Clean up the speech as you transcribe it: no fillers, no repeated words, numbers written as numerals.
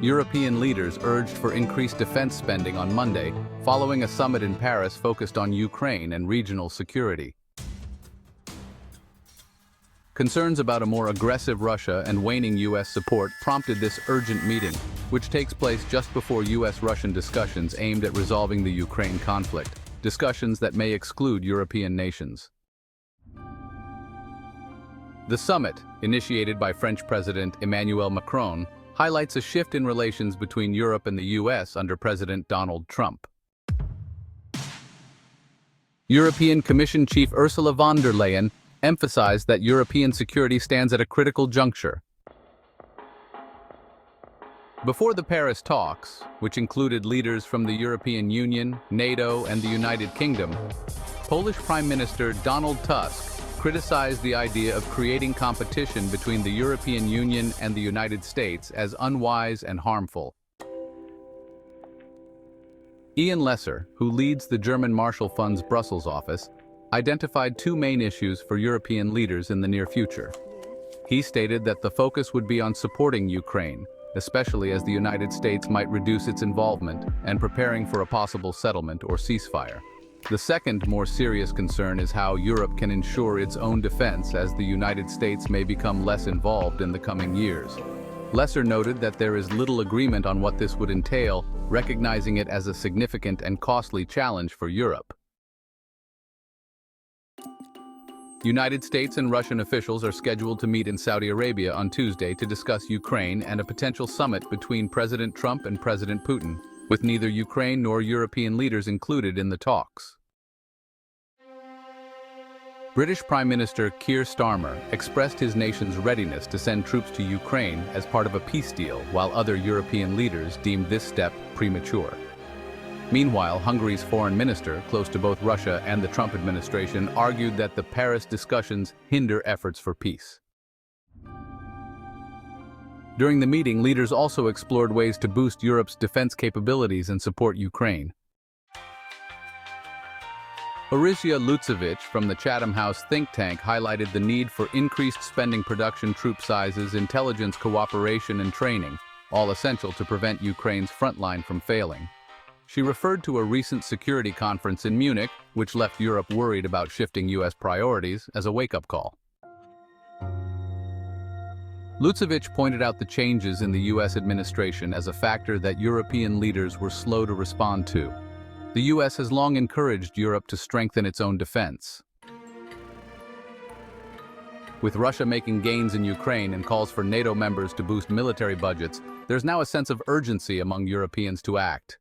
European leaders urged for increased defense spending on Monday, following a summit in Paris focused on Ukraine and regional security. Concerns about a more aggressive Russia and waning U.S. support prompted this urgent meeting, which takes place just before U.S.-Russian discussions aimed at resolving the Ukraine conflict, discussions that may exclude European nations. The summit, initiated by French President Emmanuel Macron, highlights a shift in relations between Europe and the U.S. under President Donald Trump. European Commission Chief Ursula von der Leyen emphasized that European security stands at a critical juncture. Before the Paris talks, which included leaders from the European Union, NATO, and the United Kingdom, Polish Prime Minister Donald Tusk criticized the idea of creating competition between the European Union and the United States as unwise and harmful. Ian Lesser, who leads the German Marshall Fund's Brussels office, identified two main issues for European leaders in the near future. He stated that the focus would be on supporting Ukraine, especially as the United States might reduce its involvement, and preparing for a possible settlement or ceasefire. The second, more serious concern is how Europe can ensure its own defense as the United States may become less involved in the coming years. Lesser noted that there is little agreement on what this would entail, recognizing it as a significant and costly challenge for Europe. United States and Russian officials are scheduled to meet in Saudi Arabia on Tuesday to discuss Ukraine and a potential summit between President Trump and President Putin, with neither Ukraine nor European leaders included in the talks. British Prime Minister Keir Starmer expressed his nation's readiness to send troops to Ukraine as part of a peace deal, while other European leaders deemed this step premature. Meanwhile, Hungary's foreign minister, close to both Russia and the Trump administration, argued that the Paris discussions hinder efforts for peace. During the meeting, leaders also explored ways to boost Europe's defense capabilities and support Ukraine. Orysia Lutsevich from the Chatham House think tank highlighted the need for increased spending, production, troop sizes, intelligence cooperation, and training, all essential to prevent Ukraine's frontline from failing. She referred to a recent security conference in Munich, which left Europe worried about shifting U.S. priorities, as a wake-up call. Lutsevich pointed out the changes in the U.S. administration as a factor that European leaders were slow to respond to. The U.S. has long encouraged Europe to strengthen its own defense. With Russia making gains in Ukraine and calls for NATO members to boost military budgets, there's now a sense of urgency among Europeans to act.